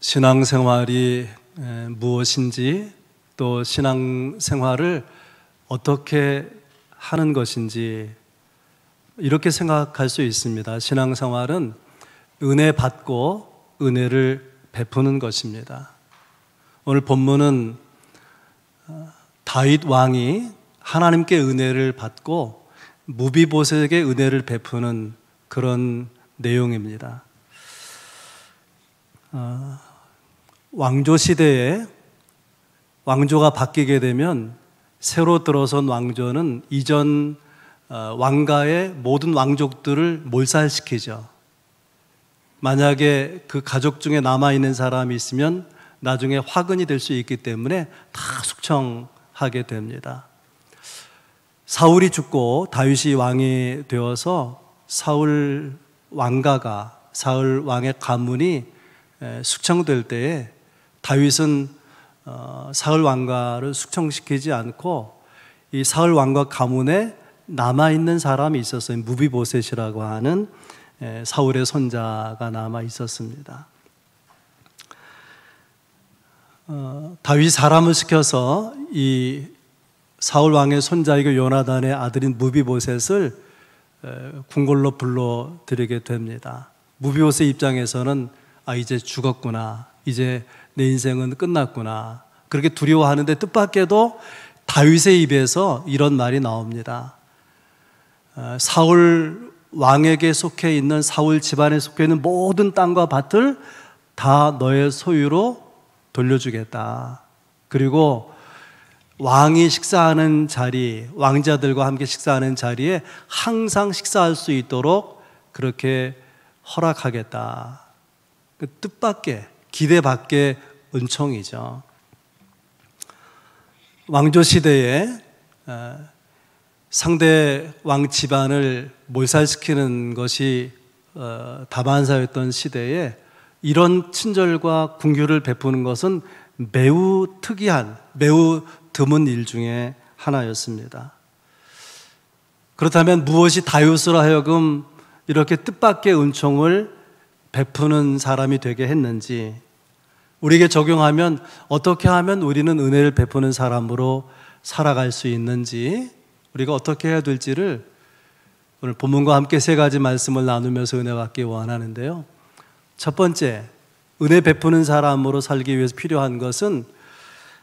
신앙생활이 무엇인지, 또 신앙생활을 어떻게 하는 것인지 이렇게 생각할 수 있습니다. 신앙생활은 은혜 받고 은혜를 베푸는 것입니다. 오늘 본문은 다윗 왕이 하나님께 은혜를 받고 무비보셋에게 은혜를 베푸는 그런 내용입니다. 왕조 시대에 왕조가 바뀌게 되면 새로 들어선 왕조는 이전 왕가의 모든 왕족들을 몰살시키죠. 만약에 그 가족 중에 남아있는 사람이 있으면 나중에 화근이 될 수 있기 때문에 다 숙청하게 됩니다. 사울이 죽고 다윗이 왕이 되어서 사울 왕가가, 사울 왕의 가문이 숙청될 때에 다윗은 사울 왕가를 숙청시키지 않고 이 사울 왕가 가문에 남아있는 사람이 있었어요. 무비보셋이라고 하는 사울의 손자가 남아 있었습니다. 다윗이 사람을 시켜서 이 사울 왕의 손자이고 요나단의 아들인 무비보셋을 궁궐로 불러들이게 됩니다. 무비보셋 입장에서는 이제 죽었구나, 이제 내 인생은 끝났구나, 그렇게 두려워하는데 뜻밖에도 다윗의 입에서 이런 말이 나옵니다. 사울 왕에게 속해 있는, 사울 집안에 속해 있는 모든 땅과 밭을 다 너의 소유로 돌려주겠다. 그리고 왕이 식사하는 자리, 왕자들과 함께 식사하는 자리에 항상 식사할 수 있도록 그렇게 허락하겠다. 그 뜻밖의, 기대 밖의 은총이죠. 왕조 시대에 상대 왕 집안을 몰살시키는 것이 다반사였던 시대에 이런 친절과 궁휼을 베푸는 것은 매우 특이한, 매우 드문 일 중에 하나였습니다. 그렇다면 무엇이 다윗으로 하여금 이렇게 뜻밖의 은총을 베푸는 사람이 되게 했는지, 우리에게 적용하면 어떻게 하면 우리는 은혜를 베푸는 사람으로 살아갈 수 있는지, 우리가 어떻게 해야 될지를 오늘 본문과 함께 세 가지 말씀을 나누면서 은혜 받기 원하는데요. 첫 번째, 은혜 베푸는 사람으로 살기 위해서 필요한 것은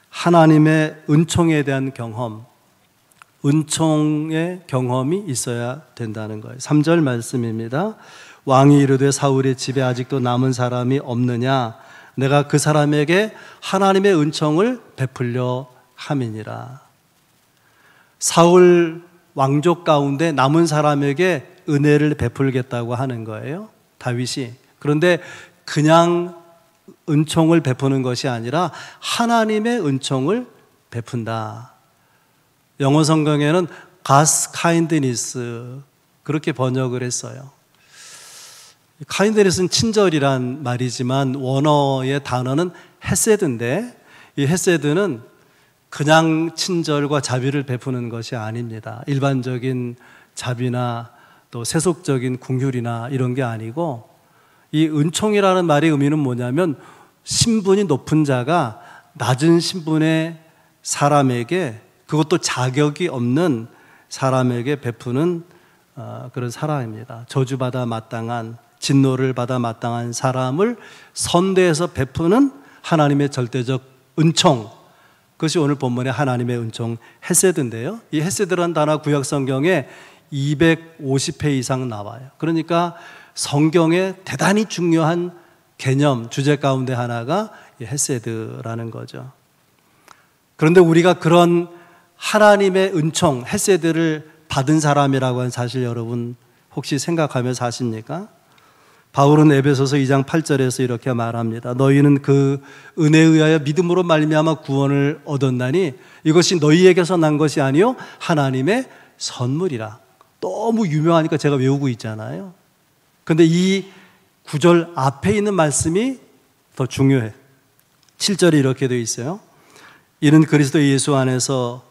하나님의 은총에 대한 경험, 은총의 경험이 있어야 된다는 거예요. 3절 말씀입니다. 왕이 이르되 사울의 집에 아직도 남은 사람이 없느냐? 내가 그 사람에게 하나님의 은총을 베풀려 함이니라. 사울 왕족 가운데 남은 사람에게 은혜를 베풀겠다고 하는 거예요, 다윗이. 그런데 그냥 은총을 베푸는 것이 아니라 하나님의 은총을 베푼다. 영어 성경에는 God's kindness 그렇게 번역을 했어요. kindness는 친절이란 말이지만 원어의 단어는 헤세드인데, 이 헤세드는 그냥 친절과 자비를 베푸는 것이 아닙니다. 일반적인 자비나 또 세속적인 궁휼이나 이런 게 아니고, 이 은총이라는 말의 의미는 뭐냐면 신분이 높은 자가 낮은 신분의 사람에게, 그것도 자격이 없는 사람에게 베푸는 그런 사랑입니다. 저주받아 마땅한, 진노를 받아 마땅한 사람을 선대해서 베푸는 하나님의 절대적 은총, 그것이 오늘 본문의 하나님의 은총 헤세드인데요. 이 헤세드라는 단어 구약 성경에 250회 이상 나와요. 그러니까 성경에 대단히 중요한 개념, 주제 가운데 하나가 헤세드라는 거죠. 그런데 우리가 그런 하나님의 은총, 헤세드를 받은 사람이라고 하는 사실 여러분 혹시 생각하며 사십니까? 바울은 에베소서 2장 8절에서 이렇게 말합니다. 너희는 그 은혜에 의하여 믿음으로 말미암아 구원을 얻었나니 이것이 너희에게서 난 것이 아니요 하나님의 선물이라. 너무 유명하니까 제가 외우고 있잖아요. 그런데 이 구절 앞에 있는 말씀이 더 중요해. 7절에 이렇게 되어 있어요. 이는 그리스도 예수 안에서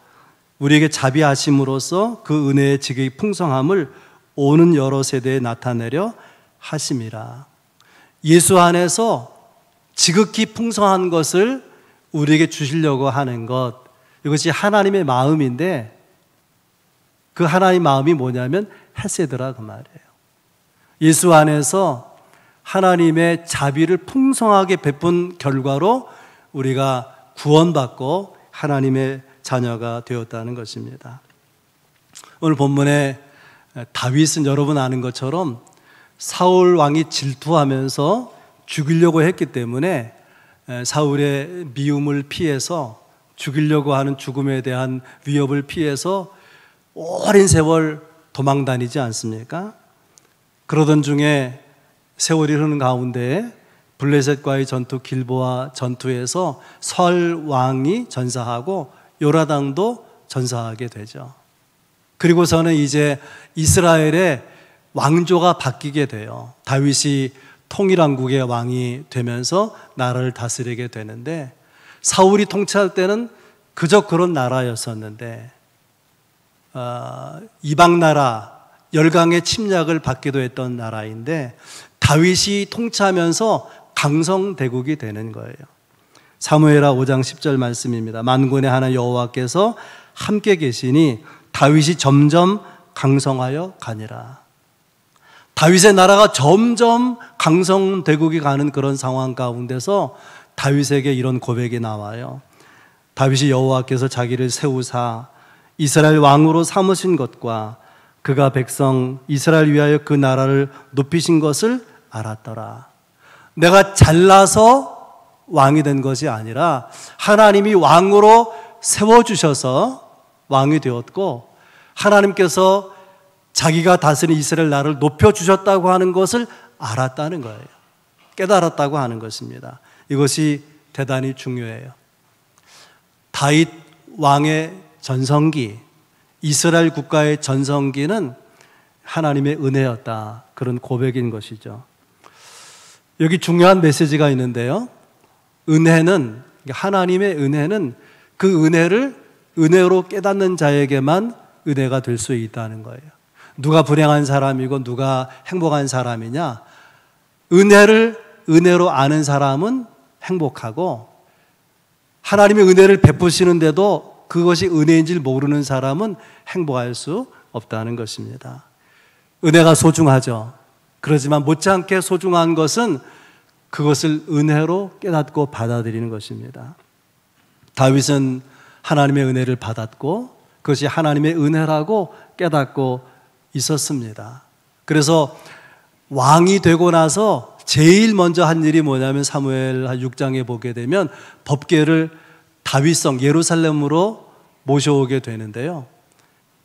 우리에게 자비하심으로써 그 은혜의 지극히 풍성함을 오는 여러 세대에 나타내려 하심이라. 예수 안에서 지극히 풍성한 것을 우리에게 주시려고 하는 것, 이것이 하나님의 마음인데 그 하나님의 마음이 뭐냐면 헤세드라 그 말이에요. 예수 안에서 하나님의 자비를 풍성하게 베푼 결과로 우리가 구원받고 하나님의 자녀가 되었다는 것입니다. 오늘 본문에 다윗은 여러분 아는 것처럼 사울 왕이 질투하면서 죽이려고 했기 때문에 사울의 미움을 피해서 죽이려고 하는 죽음에 대한 위협을 피해서 오랜 세월 도망 다니지 않습니까? 그러던 중에 세월이 흐르는 가운데 블레셋과의 전투 길보아 전투에서 설 왕이 전사하고 요라당도 전사하게 되죠. 그리고서는 이제 이스라엘의 왕조가 바뀌게 돼요. 다윗이 통일왕국의 왕이 되면서 나라를 다스리게 되는데 사울이 통치할 때는 그저 그런 나라였었는데 이방 나라 열강의 침략을 받기도 했던 나라인데 다윗이 통치하면서 강성대국이 되는 거예요. 사무엘하 5장 10절 말씀입니다. 만군의 하나님 여호와께서 함께 계시니 다윗이 점점 강성하여 가니라. 다윗의 나라가 점점 강성대국이 가는 그런 상황 가운데서 다윗에게 이런 고백이 나와요. 다윗이 여호와께서 자기를 세우사 이스라엘 왕으로 삼으신 것과 그가 백성 이스라엘 위하여 그 나라를 높이신 것을 알았더라. 내가 잘나서 왕이 된 것이 아니라 하나님이 왕으로 세워주셔서 왕이 되었고 하나님께서 자기가 다스린 이스라엘 나라를 높여주셨다고 하는 것을 알았다는 거예요. 깨달았다고 하는 것입니다. 이것이 대단히 중요해요. 다윗 왕의 전성기, 이스라엘 국가의 전성기는 하나님의 은혜였다. 그런 고백인 것이죠. 여기 중요한 메시지가 있는데요. 은혜는, 하나님의 은혜는 그 은혜를 은혜로 깨닫는 자에게만 은혜가 될 수 있다는 거예요. 누가 불행한 사람이고 누가 행복한 사람이냐? 은혜를 은혜로 아는 사람은 행복하고 하나님의 은혜를 베푸시는데도 그것이 은혜인 줄 모르는 사람은 행복할 수 없다는 것입니다. 은혜가 소중하죠. 그렇지만 못지않게 소중한 것은 그것을 은혜로 깨닫고 받아들이는 것입니다. 다윗은 하나님의 은혜를 받았고 그것이 하나님의 은혜라고 깨닫고 있었습니다. 그래서 왕이 되고 나서 제일 먼저 한 일이 뭐냐면 사무엘 6장에 보게 되면 법궤를 다윗성 예루살렘으로 모셔오게 되는데요.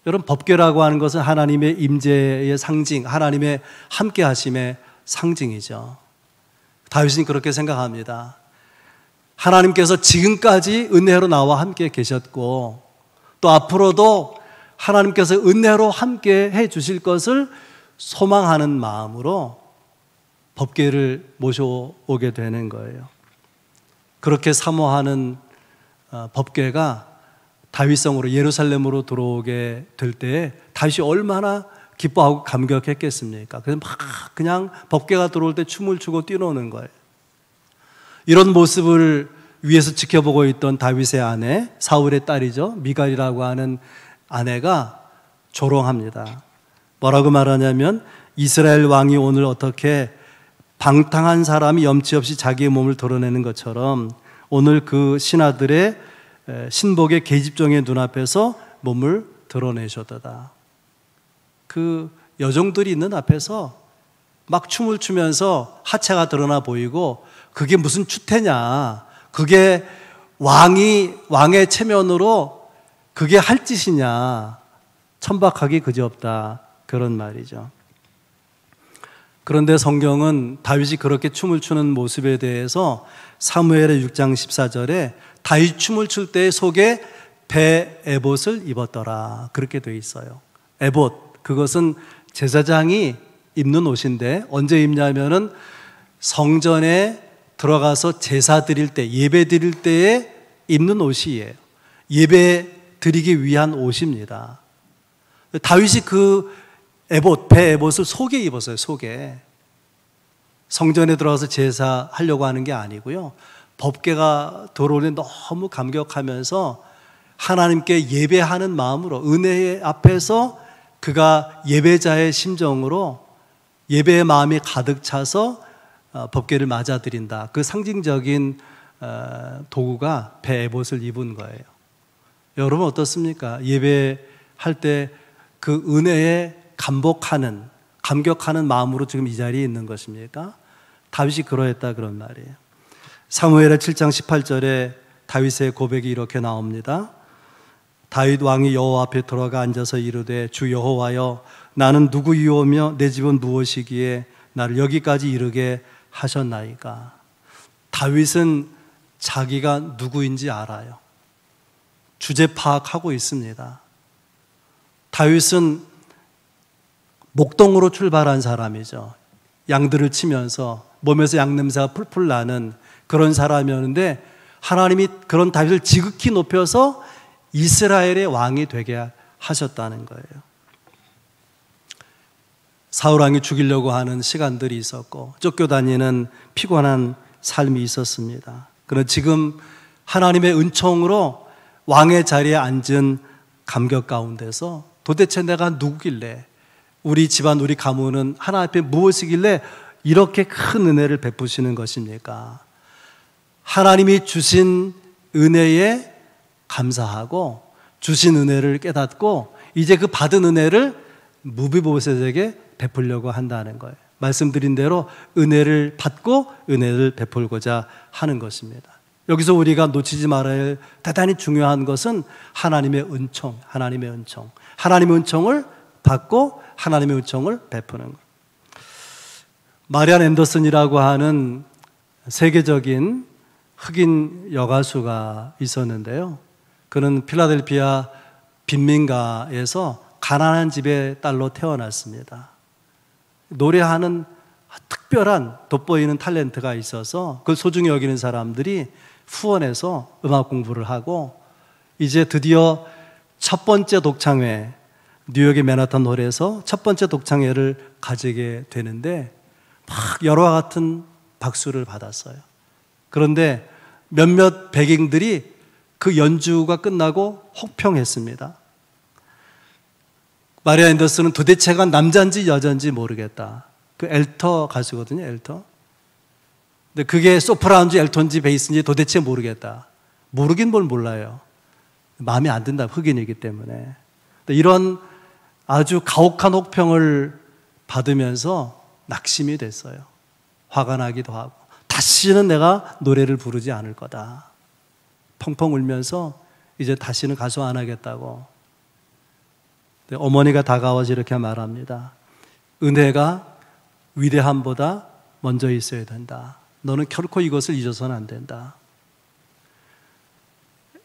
여러분, 법궤라고 하는 것은 하나님의 임재의 상징, 하나님의 함께 하심의 상징이죠. 다윗은 그렇게 생각합니다. 하나님께서 지금까지 은혜로 나와 함께 계셨고 또 앞으로도 하나님께서 은혜로 함께 해 주실 것을 소망하는 마음으로 법궤를 모셔오게 되는 거예요. 그렇게 사모하는 법궤가 다윗성으로 예루살렘으로 들어오게 될 때에 다윗이 얼마나 기뻐하고 감격했겠습니까? 그래서 막 그냥 법궤가 들어올 때 춤을 추고 뛰노는 거예요. 이런 모습을 위에서 지켜보고 있던 다윗의 아내, 사울의 딸이죠. 미갈이라고 하는 아내가 조롱합니다. 뭐라고 말하냐면 이스라엘 왕이 오늘 어떻게 방탕한 사람이 염치 없이 자기의 몸을 드러내는 것처럼 오늘 그 신하들의 신복의 계집종의 눈앞에서 몸을 드러내셨다. 그 여종들이 있는 앞에서 막 춤을 추면서 하체가 드러나 보이고 그게 무슨 추태냐, 그게 왕의 체면으로 그게 할 짓이냐, 천박하기 그지없다, 그런 말이죠. 그런데 성경은 다윗이 그렇게 춤을 추는 모습에 대해서 사무엘의 6장 14절에 다윗 춤을 출 때 속에 배 에봇을 입었더라, 그렇게 돼 있어요. 에봇, 그것은 제사장이 입는 옷인데 언제 입냐면은 성전에 들어가서 제사 드릴 때, 예배 드릴 때에 입는 옷이에요. 예배 드리기 위한 옷입니다. 다윗이 그 에봇, 배 에봇을 속에 입었어요. 속에. 성전에 들어가서 제사하려고 하는 게 아니고요. 법궤가 들어오니 너무 감격하면서 하나님께 예배하는 마음으로 은혜의 앞에서 그가 예배자의 심정으로 예배의 마음이 가득 차서 법궤를 맞아들인다. 그 상징적인 도구가 배 에봇을 입은 거예요. 여러분 어떻습니까? 예배할 때 그 은혜에 감격하는 마음으로 지금 이 자리에 있는 것입니까? 다윗이 그러했다 그런 말이에요. 사무엘의 7장 18절에 다윗의 고백이 이렇게 나옵니다. 다윗 왕이 여호와 앞에 들어가 앉아서 이르되 주 여호와여 나는 누구이오며 내 집은 무엇이기에 나를 여기까지 이르게 하셨나이까. 다윗은 자기가 누구인지 알아요. 주제 파악하고 있습니다. 다윗은 목동으로 출발한 사람이죠. 양들을 치면서 몸에서 양 냄새가 풀풀 나는 그런 사람이었는데 하나님이 그런 다윗을 지극히 높여서 이스라엘의 왕이 되게 하셨다는 거예요. 사울 왕이 죽이려고 하는 시간들이 있었고 쫓겨다니는 피곤한 삶이 있었습니다. 그러나 지금 하나님의 은총으로 왕의 자리에 앉은 감격 가운데서 도대체 내가 누구길래 우리 집안 우리 가문은 하나님 앞에 무엇이길래 이렇게 큰 은혜를 베푸시는 것입니까? 하나님이 주신 은혜에 감사하고 주신 은혜를 깨닫고 이제 그 받은 은혜를 무비보셋에게 베풀려고 한다는 거예요. 말씀드린 대로 은혜를 받고 은혜를 베풀고자 하는 것입니다. 여기서 우리가 놓치지 말아야 할 대단히 중요한 것은 하나님의 은총, 하나님의 은총. 하나님의 은총을 받고 하나님의 은총을 베푸는 것. 마리안 앤더슨이라고 하는 세계적인 흑인 여가수가 있었는데요. 그는 필라델피아 빈민가에서 가난한 집의 딸로 태어났습니다. 노래하는 특별한 돋보이는 탤런트가 있어서 그걸 소중히 여기는 사람들이 후원해서 음악 공부를 하고 이제 드디어 첫 번째 독창회, 뉴욕의 맨하탄 홀에서 첫 번째 독창회를 가지게 되는데 막 여러와 같은 박수를 받았어요. 그런데 몇몇 백인들이 그 연주가 끝나고 혹평했습니다. 마리아 앤더슨은 도대체가 남자인지 여자인지 모르겠다. 그 엘터 가수거든요, 엘터. 근데 그게 소프라노인지 엘톤지 베이스인지 도대체 모르겠다. 모르긴 뭘 몰라요. 마음에 안 든다, 흑인이기 때문에. 이런 아주 가혹한 혹평을 받으면서 낙심이 됐어요. 화가 나기도 하고 다시는 내가 노래를 부르지 않을 거다. 펑펑 울면서 이제 다시는 가수 안 하겠다고. 어머니가 다가와서 이렇게 말합니다. 은혜가 위대함보다 먼저 있어야 된다. 너는 결코 이것을 잊어서는 안 된다.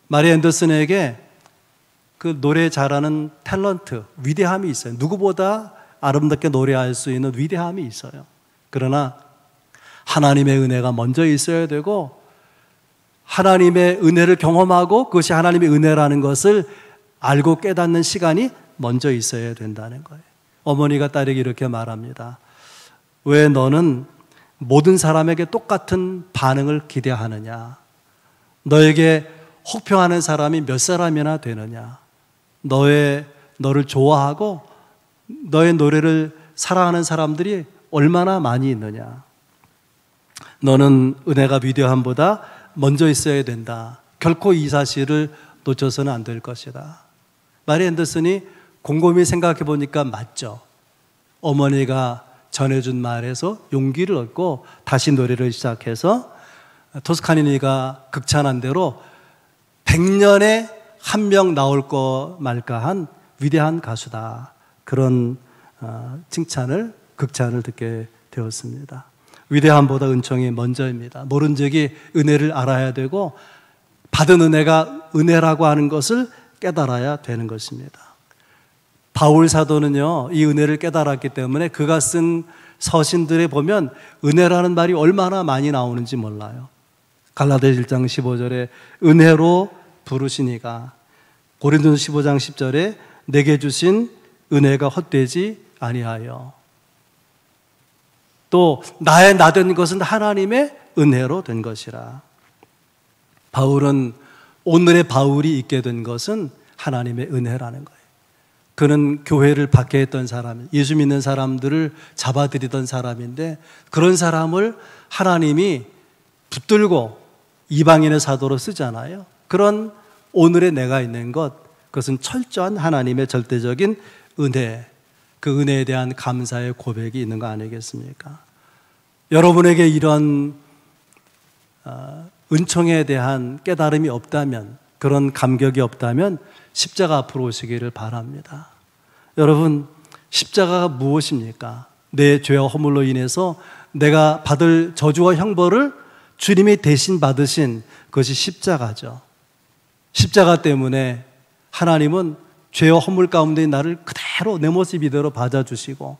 마리 앤더슨에게 그 노래 잘하는 탤런트, 위대함이 있어요. 누구보다 아름답게 노래할 수 있는 위대함이 있어요. 그러나 하나님의 은혜가 먼저 있어야 되고 하나님의 은혜를 경험하고 그것이 하나님의 은혜라는 것을 알고 깨닫는 시간이 먼저 있어야 된다는 거예요. 어머니가 딸에게 이렇게 말합니다. 왜 너는 모든 사람에게 똑같은 반응을 기대하느냐? 너에게 혹평하는 사람이 몇 사람이나 되느냐? 너를 좋아하고 너의 노래를 사랑하는 사람들이 얼마나 많이 있느냐? 너는 은혜가 위대함보다 먼저 있어야 된다. 결코 이 사실을 놓쳐서는 안 될 것이다. 마리 앤더슨이 곰곰이 생각해 보니까 맞죠. 어머니가 전해준 말에서 용기를 얻고 다시 노래를 시작해서 토스카니니가 극찬한 대로 100년에 한 명 나올 거 말까한 위대한 가수다. 그런 극찬을 듣게 되었습니다. 위대함보다 은총이 먼저입니다. 모른 적이 은혜를 알아야 되고 받은 은혜가 은혜라고 하는 것을 깨달아야 되는 것입니다. 바울 사도는요, 이 은혜를 깨달았기 때문에 그가 쓴 서신들에 보면 은혜라는 말이 얼마나 많이 나오는지 몰라요. 갈라디아서 1장 15절에 은혜로 부르시니가, 고린도서 15장 10절에 내게 주신 은혜가 헛되지 아니하여. 또 나의 나된 것은 하나님의 은혜로 된 것이라. 바울은 오늘의 바울이 있게 된 것은 하나님의 은혜라는 거예요. 그는 교회를 박해했던 사람, 예수 믿는 사람들을 잡아들이던 사람인데 그런 사람을 하나님이 붙들고 이방인의 사도로 쓰잖아요. 그런 오늘의 내가 있는 것, 그것은 철저한 하나님의 절대적인 은혜, 그 은혜에 대한 감사의 고백이 있는 거 아니겠습니까? 여러분에게 이런 은총에 대한 깨달음이 없다면, 그런 감격이 없다면 십자가 앞으로 오시기를 바랍니다. 여러분, 십자가가 무엇입니까? 내 죄와 허물로 인해서 내가 받을 저주와 형벌을 주님이 대신 받으신 그것이 십자가죠. 십자가 때문에 하나님은 죄와 허물 가운데 나를 그대로 내 모습 이대로 받아주시고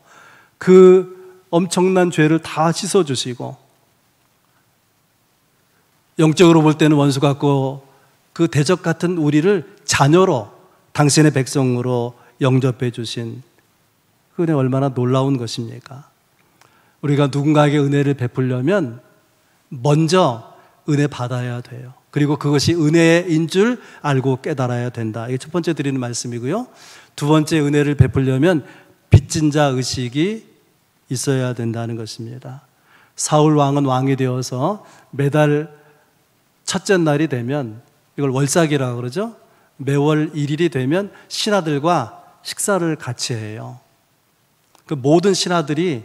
그 엄청난 죄를 다 씻어주시고 영적으로 볼 때는 원수 같고 그 대적 같은 우리를 자녀로 당신의 백성으로 영접해 주신 그 은혜 얼마나 놀라운 것입니까? 우리가 누군가에게 은혜를 베풀려면 먼저 은혜 받아야 돼요. 그리고 그것이 은혜인 줄 알고 깨달아야 된다. 이게 첫 번째 드리는 말씀이고요. 두 번째, 은혜를 베풀려면 빚진 자 의식이 있어야 된다는 것입니다. 사울 왕은 왕이 되어서 매달 첫째 날이 되면, 이걸 월삭이라고 그러죠. 매월 1일이 되면 신하들과 식사를 같이 해요. 그 모든 신하들이,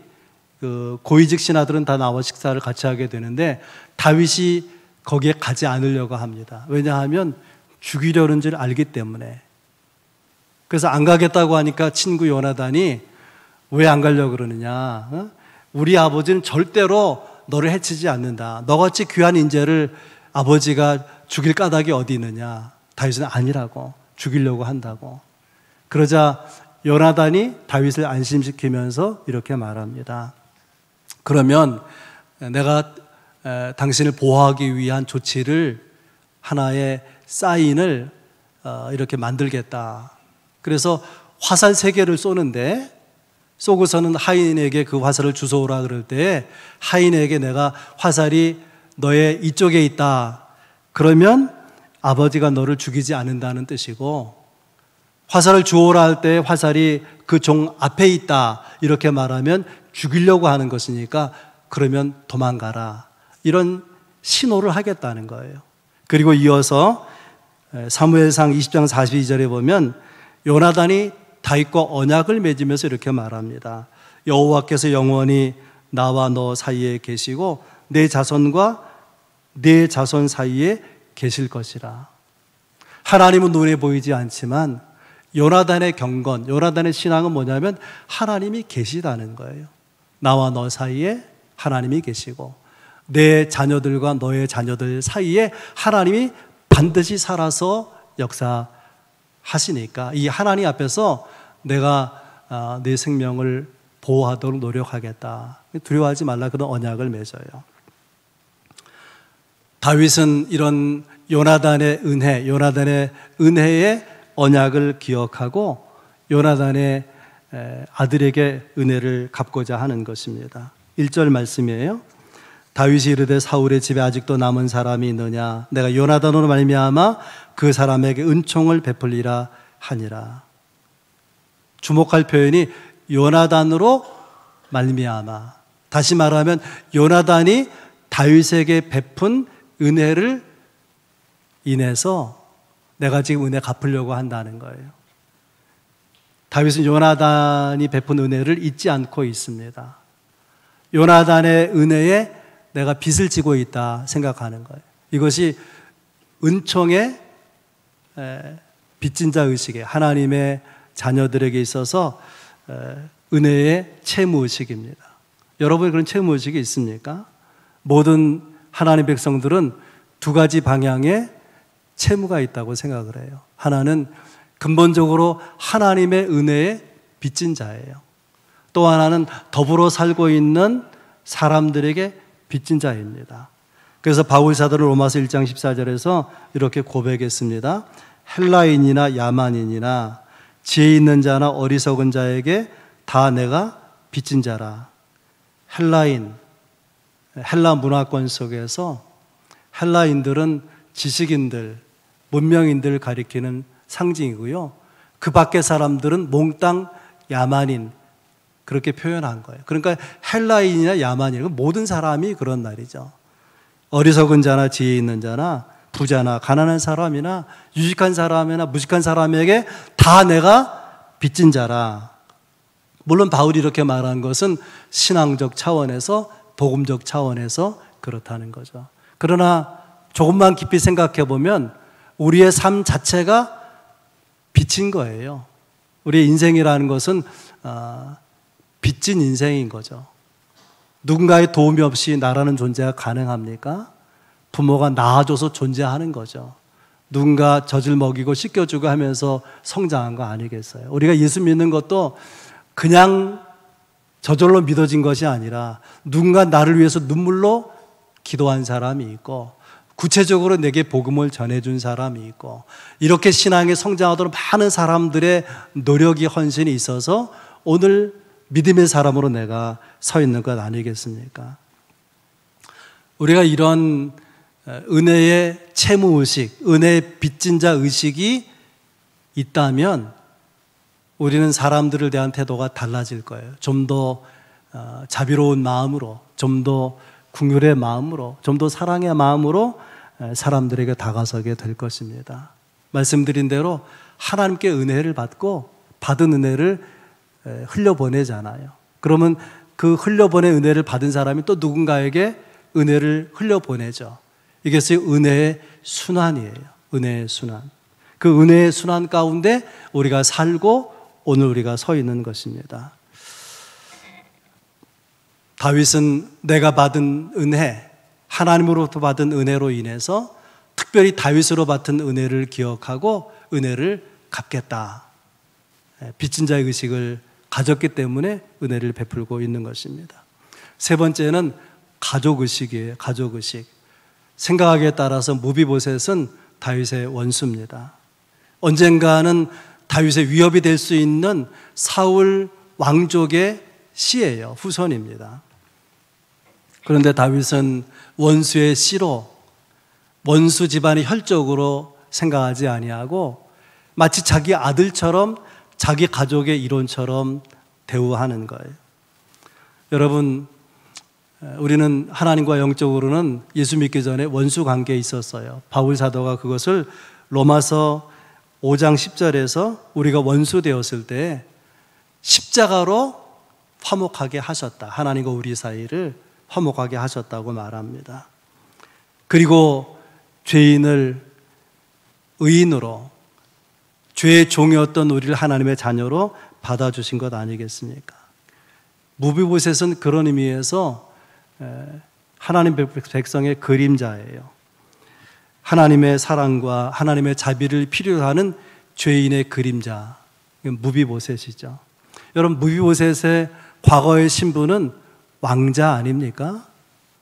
그 고위직 신하들은 다 나와 식사를 같이 하게 되는데 다윗이 거기에 가지 않으려고 합니다. 왜냐하면 죽이려는 줄 알기 때문에. 그래서 안 가겠다고 하니까 친구 요나단이 왜 안 가려고 그러느냐? 우리 아버지는 절대로 너를 해치지 않는다. 너같이 귀한 인재를 아버지가 죽일 까닭이 어디 있느냐? 다윗은 아니라고, 죽이려고 한다고. 그러자 요나단이 다윗을 안심시키면서 이렇게 말합니다. 그러면 내가 당신을 보호하기 위한 조치를, 하나의 사인을 이렇게 만들겠다. 그래서 화살 3개를 쏘는데, 쏘고서는 하인에게 그 화살을 주워오라 그럴 때 하인에게 내가 화살이 너의 이쪽에 있다, 그러면 아버지가 너를 죽이지 않는다는 뜻이고, 화살을 주워오라 할 때 화살이 그 종 앞에 있다 이렇게 말하면 죽이려고 하는 것이니까 그러면 도망가라, 이런 신호를 하겠다는 거예요. 그리고 이어서 사무엘상 20장 42절에 보면 요나단이 다윗과 언약을 맺으면서 이렇게 말합니다. 여호와께서 영원히 나와 너 사이에 계시고 내 자손과 내 자손 사이에 계실 것이라. 하나님은 눈에 보이지 않지만 요나단의 경건, 요나단의 신앙은 뭐냐면 하나님이 계시다는 거예요. 나와 너 사이에 하나님이 계시고 내 자녀들과 너의 자녀들 사이에 하나님이 반드시 살아서 역사하시니까 이 하나님 앞에서 내가 내 생명을 보호하도록 노력하겠다. 두려워하지 말라, 그런 언약을 맺어요. 다윗은 이런 요나단의 은혜, 요나단의 은혜의 언약을 기억하고 요나단의 아들에게 은혜를 갚고자 하는 것입니다. 1절 말씀이에요. 다윗이 이르되 사울의 집에 아직도 남은 사람이 있느냐? 내가 요나단으로 말미암아 그 사람에게 은총을 베풀리라 하니라. 주목할 표현이 요나단으로 말미암아. 다시 말하면 요나단이 다윗에게 베푼 은혜를 인해서 내가 지금 은혜 갚으려고 한다는 거예요. 다윗은 요나단이 베푼 은혜를 잊지 않고 있습니다. 요나단의 은혜에 내가 빚을 지고 있다 생각하는 거예요. 이것이 은총의 빚진 자 의식에, 하나님의 자녀들에게 있어서 은혜의 채무 의식입니다. 여러분이 그런 채무 의식이 있습니까? 모든 하나님 백성들은 두 가지 방향의 채무가 있다고 생각을 해요. 하나는 근본적으로 하나님의 은혜에 빚진 자예요. 또 하나는 더불어 살고 있는 사람들에게 빚진 자입니다. 그래서 바울 사도는 로마서 1장 14절에서 이렇게 고백했습니다. 헬라인이나 야만인이나 지혜 있는 자나 어리석은 자에게 다 내가 빚진 자라. 헬라 문화권 속에서 헬라인들은 지식인들, 문명인들을 가리키는 상징이고요. 그 밖의 사람들은 몽땅 야만인, 그렇게 표현한 거예요. 그러니까 헬라인이나 야만인, 모든 사람이 그런 말이죠. 어리석은 자나 지혜 있는 자나 부자나 가난한 사람이나 유식한 사람이나 무식한 사람에게 다 내가 빚진 자라. 물론 바울이 이렇게 말한 것은 신앙적 차원에서, 복음적 차원에서 그렇다는 거죠. 그러나 조금만 깊이 생각해 보면 우리의 삶 자체가 빚진 거예요. 우리의 인생이라는 것은 빚진 인생인 거죠. 누군가의 도움이 없이 나라는 존재가 가능합니까? 부모가 낳아줘서 존재하는 거죠. 누군가 젖을 먹이고 씻겨주고 하면서 성장한 거 아니겠어요? 우리가 예수 믿는 것도 그냥 저절로 믿어진 것이 아니라 누군가 나를 위해서 눈물로 기도한 사람이 있고 구체적으로 내게 복음을 전해준 사람이 있고 이렇게 신앙에 성장하도록 많은 사람들의 노력이 헌신이 있어서 오늘 믿음의 사람으로 내가 서 있는 것 아니겠습니까? 우리가 이런 은혜의 채무의식, 은혜의 빚진 자 의식이 있다면 우리는 사람들을 대한 태도가 달라질 거예요. 좀 더 자비로운 마음으로, 좀 더 긍휼의 마음으로, 좀 더 사랑의 마음으로 사람들에게 다가서게 될 것입니다. 말씀드린 대로 하나님께 은혜를 받고 받은 은혜를 흘려보내잖아요. 그러면 그 흘려보낸 은혜를 받은 사람이 또 누군가에게 은혜를 흘려보내죠. 이것이 은혜의 순환이에요. 은혜의 순환. 그 은혜의 순환 가운데 우리가 살고 오늘 우리가 서 있는 것입니다. 다윗은 내가 받은 은혜, 하나님으로부터 받은 은혜로 인해서 특별히 다윗으로 받은 은혜를 기억하고 은혜를 갚겠다. 빚진 자의 의식을 가졌기 때문에 은혜를 베풀고 있는 것입니다. 세 번째는 가족의식이에요. 가족의식. 생각하기에 따라서 무비보셋은 다윗의 원수입니다. 언젠가는 다윗의 위협이 될 수 있는 사울 왕족의 씨예요. 후손입니다. 그런데 다윗은 원수의 씨로 원수 집안의 혈족으로 생각하지 아니하고 마치 자기 아들처럼 자기 가족의 일원처럼 대우하는 거예요. 여러분, 우리는 하나님과 영적으로는 예수 믿기 전에 원수 관계에 있었어요. 바울 사도가 그것을 로마서 5장 10절에서 우리가 원수 되었을 때 십자가로 화목하게 하셨다. 하나님과 우리 사이를 화목하게 하셨다고 말합니다. 그리고 죄인을 의인으로, 죄의 종이었던 우리를 하나님의 자녀로 받아주신 것 아니겠습니까? 무비보셋은 그런 의미에서 하나님 백성의 그림자예요. 하나님의 사랑과 하나님의 자비를 필요로 하는 죄인의 그림자, 무비보셋이죠. 여러분, 무비보셋의 과거의 신분은 왕자 아닙니까?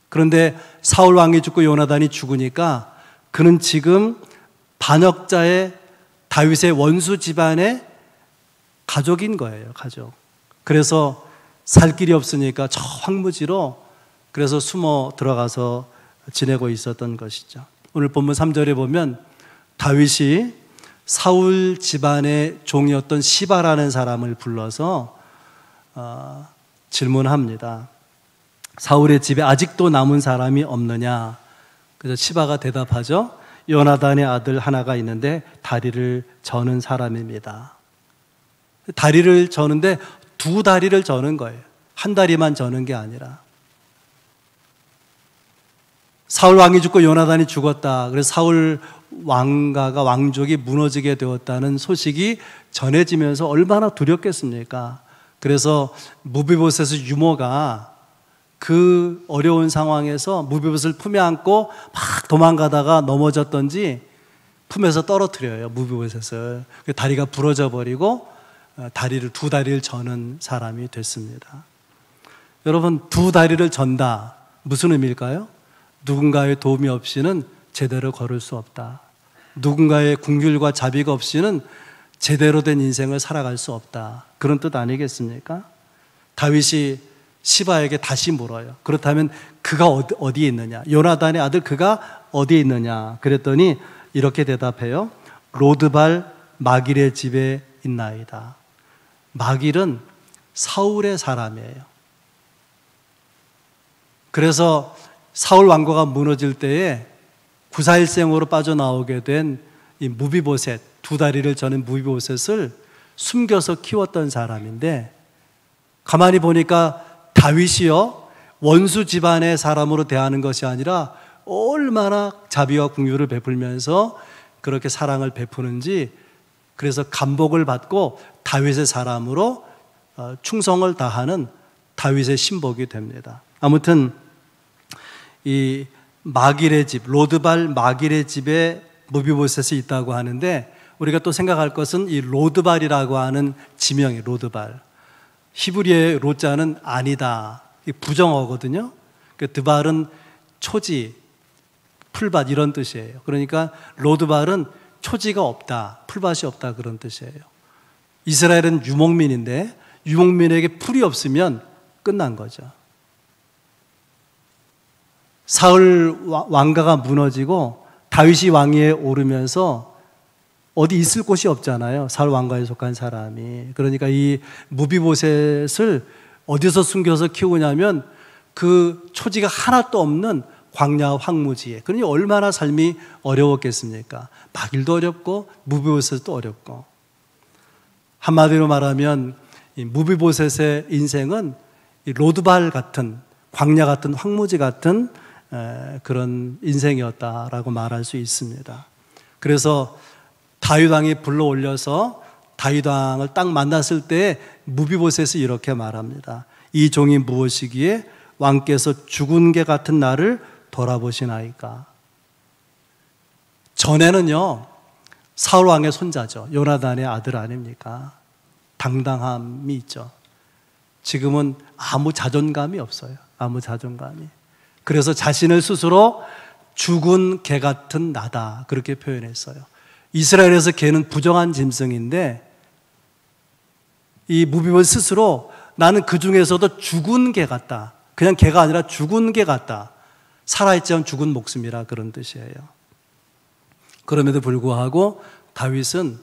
그런데 사울 왕이 죽고 요나단이 죽으니까 그는 지금 반역자의 다윗의 원수 집안의 가족인 거예요. 가족. 그래서 살 길이 없으니까 저 황무지로 그래서 숨어 들어가서 지내고 있었던 것이죠. 오늘 본문 3절에 보면 다윗이 사울 집안의 종이었던 시바라는 사람을 불러서 질문합니다. 사울의 집에 아직도 남은 사람이 없느냐? 그래서 시바가 대답하죠. 요나단의 아들 하나가 있는데 다리를 저는 사람입니다. 다리를 저는데 두 다리를 저는 거예요. 한 다리만 저는 게 아니라. 사울 왕이 죽고 요나단이 죽었다. 그래서 사울 왕가가 왕족이 무너지게 되었다는 소식이 전해지면서 얼마나 두렵겠습니까? 그래서 무비보셋의 유모가 그 어려운 상황에서 무비보셋을 품에 안고 막 도망가다가 넘어졌던지 품에서 떨어뜨려요. 무비보셋을. 다리가 부러져 버리고 두 다리를 저는 사람이 됐습니다. 여러분, 두 다리를 전다. 무슨 의미일까요? 누군가의 도움이 없이는 제대로 걸을 수 없다. 누군가의 긍휼과 자비가 없이는 제대로 된 인생을 살아갈 수 없다. 그런 뜻 아니겠습니까? 다윗이 시바에게 다시 물어요. 그렇다면 그가 어디에 있느냐? 요나단의 아들 그가 어디에 있느냐? 그랬더니 이렇게 대답해요. 로드발 마길의 집에 있나이다. 마길은 사울의 사람이에요. 그래서 사울 왕국가 무너질 때에 구사일생으로 빠져나오게 된 이 무비보셋, 두 다리를 저는 무비보셋을 숨겨서 키웠던 사람인데, 가만히 보니까 다윗이요 원수 집안의 사람으로 대하는 것이 아니라 얼마나 자비와 긍휼을 베풀면서 그렇게 사랑을 베푸는지, 그래서 감복을 받고 다윗의 사람으로 충성을 다하는 다윗의 신복이 됩니다. 아무튼 이 마길의 집, 로드발 마길의 집에 무비보셋이 있다고 하는데, 우리가 또 생각할 것은 이 로드발이라고 하는 지명이 로드발, 히브리의 로자는 아니다, 부정어거든요. 드발은 초지, 풀밭 이런 뜻이에요. 그러니까 로드발은 초지가 없다, 풀밭이 없다 그런 뜻이에요. 이스라엘은 유목민인데 유목민에게 풀이 없으면 끝난 거죠. 사울 왕가가 무너지고 다윗이 왕위에 오르면서 어디 있을 곳이 없잖아요. 사울 왕가에 속한 사람이. 그러니까 이 무비보셋을 어디서 숨겨서 키우냐면 그 초지가 하나도 없는 광야 황무지에. 그러니 얼마나 삶이 어려웠겠습니까? 마길도 어렵고 무비보셋도 어렵고. 한마디로 말하면 이 무비보셋의 인생은 이 로드발 같은, 광야 같은, 황무지 같은 그런 인생이었다라고 말할 수 있습니다. 그래서 다윗 왕이 불러올려서 다윗 왕을 딱 만났을 때 무비보셋이 이렇게 말합니다. 이 종이 무엇이기에 왕께서 죽은 개 같은 나를 돌아보시나이까. 전에는요 사울 왕의 손자죠. 요나단의 아들 아닙니까? 당당함이 있죠. 지금은 아무 자존감이 없어요. 아무 자존감이. 그래서 자신을 스스로 죽은 개 같은 나다 그렇게 표현했어요. 이스라엘에서 개는 부정한 짐승인데 이 무비보셋 스스로 나는 그 중에서도 죽은 개 같다. 그냥 개가 아니라 죽은 개 같다. 살아있지 죽은 목숨이라 그런 뜻이에요. 그럼에도 불구하고 다윗은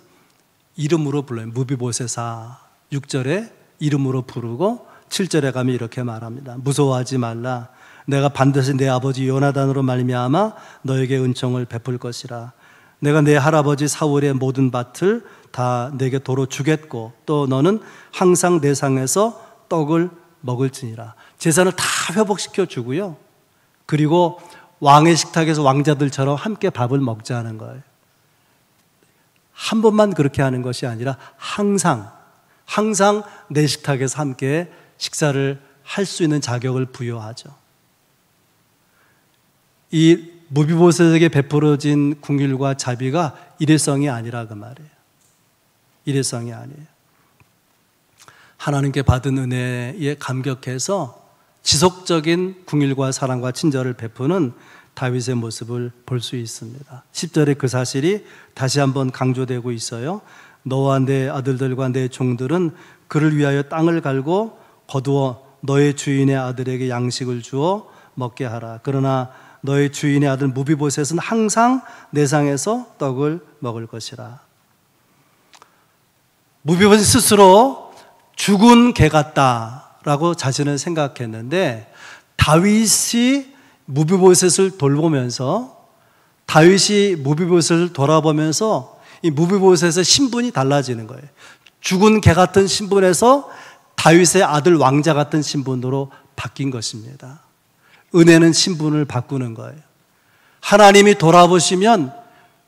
이름으로 불러요. 무비보셋아. 6절에 이름으로 부르고 7절에 가면 이렇게 말합니다. 무서워하지 말라. 내가 반드시 내 아버지 요나단으로 말미암아 너에게 은총을 베풀 것이라. 내가 내 할아버지 사울의 모든 밭을 다 내게 도로 주겠고 또 너는 항상 내 상에서 떡을 먹을지니라. 재산을 다 회복시켜 주고요. 그리고 왕의 식탁에서 왕자들처럼 함께 밥을 먹자는 거예요. 한 번만 그렇게 하는 것이 아니라 항상 내 식탁에서 함께 식사를 할 수 있는 자격을 부여하죠. 이 무비보셋에게 베풀어진 긍휼과 자비가 일회성이 아니라 그 말이에요. 일회성이 아니에요. 하나님께 받은 은혜에 감격해서 지속적인 긍휼과 사랑과 친절을 베푸는 다윗의 모습을 볼 수 있습니다. 10절에 그 사실이 다시 한번 강조되고 있어요. 너와 내 아들들과 내 종들은 그를 위하여 땅을 갈고 거두어 너의 주인의 아들에게 양식을 주어 먹게 하라. 그러나 너의 주인의 아들 무비보셋은 항상 내 상에서 떡을 먹을 것이라. 무비보셋 스스로 죽은 개 같다라고 자신은 생각했는데 다윗이 무비보셋을 돌보면서 다윗이 무비보셋을 돌아보면서 이 무비보셋의 신분이 달라지는 거예요. 죽은 개 같은 신분에서 다윗의 아들 왕자 같은 신분으로 바뀐 것입니다. 은혜는 신분을 바꾸는 거예요. 하나님이 돌아보시면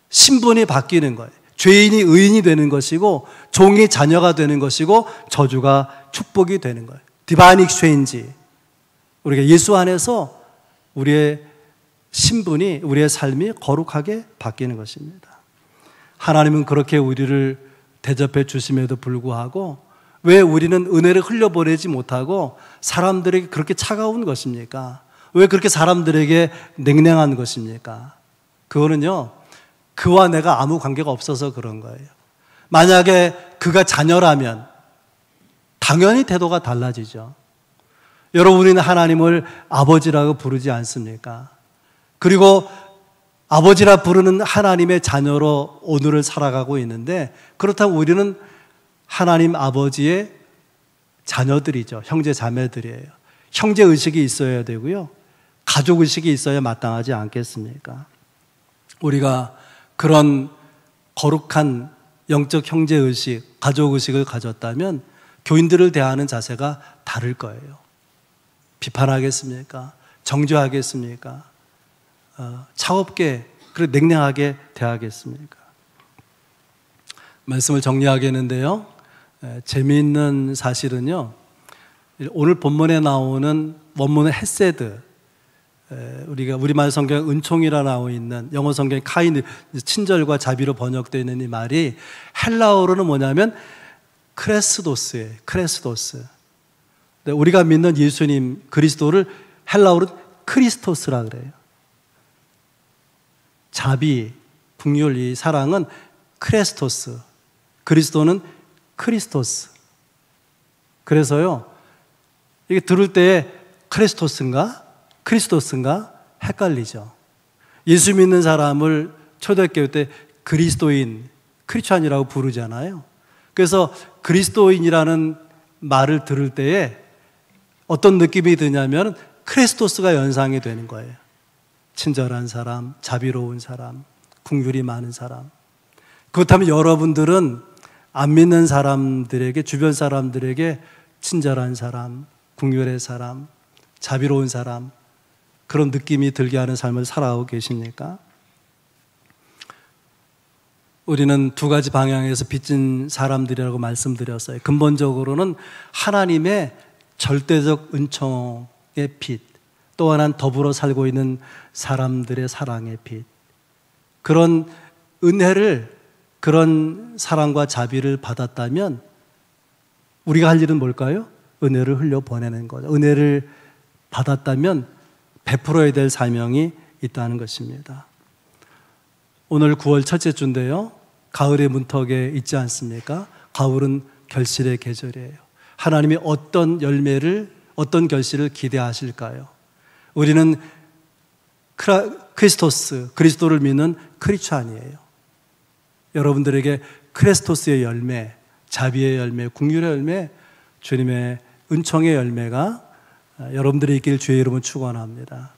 신분이 바뀌는 거예요. 죄인이 의인이 되는 것이고 종이 자녀가 되는 것이고 저주가 축복이 되는 거예요. 디바인 익스체인지. 우리가 예수 안에서 우리의 신분이, 우리의 삶이 거룩하게 바뀌는 것입니다. 하나님은 그렇게 우리를 대접해 주심에도 불구하고 왜 우리는 은혜를 흘려보내지 못하고 사람들에게 그렇게 차가운 것입니까? 왜 그렇게 사람들에게 냉랭한 것입니까? 그거는요, 그와 내가 아무 관계가 없어서 그런 거예요. 만약에 그가 자녀라면 당연히 태도가 달라지죠. 여러분, 은 하나님을 아버지라고 부르지 않습니까? 그리고 아버지라 부르는 하나님의 자녀로 오늘을 살아가고 있는데, 그렇다면 우리는 하나님 아버지의 자녀들이죠. 형제 자매들이에요. 형제의식이 있어야 되고요, 가족의식이 있어야 마땅하지 않겠습니까? 우리가 그런 거룩한 영적 형제의식, 가족의식을 가졌다면 교인들을 대하는 자세가 다를 거예요. 비판하겠습니까? 정죄하겠습니까? 차갑게, 그리고 냉랭하게 대하겠습니까? 말씀을 정리하겠는데요, 재미있는 사실은요, 오늘 본문에 나오는 원문은 헤세드, 우리가 우리말 성경 은총이라 나와 있는, 영어 성경 카인드, 친절과 자비로 번역되어 있는 이 말이 헬라어로는 뭐냐면 크레스도스예요. 크레스도스. 우리가 믿는 예수님 그리스도를 헬라어로 크리스토스라 그래요. 자비, 긍휼, 이 사랑은 크레스토스, 그리스도는 크리스토스. 그래서요, 이게 들을 때 크리스토스인가 크리스토스인가 헷갈리죠. 예수 믿는 사람을 초대교회 때 그리스도인, 크리스찬이라고 부르잖아요. 그래서 그리스도인이라는 말을 들을 때에 어떤 느낌이 드냐면 크리스토스가 연상이 되는 거예요. 친절한 사람, 자비로운 사람, 긍휼이 많은 사람. 그렇다면 여러분들은 안 믿는 사람들에게, 주변 사람들에게 친절한 사람, 긍휼의 사람, 자비로운 사람, 그런 느낌이 들게 하는 삶을 살아가고 계십니까? 우리는 두 가지 방향에서 빚진 사람들이라고 말씀드렸어요. 근본적으로는 하나님의 절대적 은총의 빚, 또 하나는 더불어 살고 있는 사람들의 사랑의 빚. 그런 은혜를, 그런 사랑과 자비를 받았다면 우리가 할 일은 뭘까요? 은혜를 흘려보내는 거죠. 은혜를 받았다면 베풀어야 될 사명이 있다는 것입니다. 오늘 9월 첫째 주인데요, 가을의 문턱에 있지 않습니까? 가을은 결실의 계절이에요. 하나님이 어떤 열매를, 어떤 결실을 기대하실까요? 우리는 크리스토스, 그리스도를 믿는 크리스찬이에요. 여러분들에게 크리스토스의 열매, 자비의 열매, 긍휼의 열매, 주님의 은총의 열매가 여러분들이 있길 주의 이름으로 축원합니다.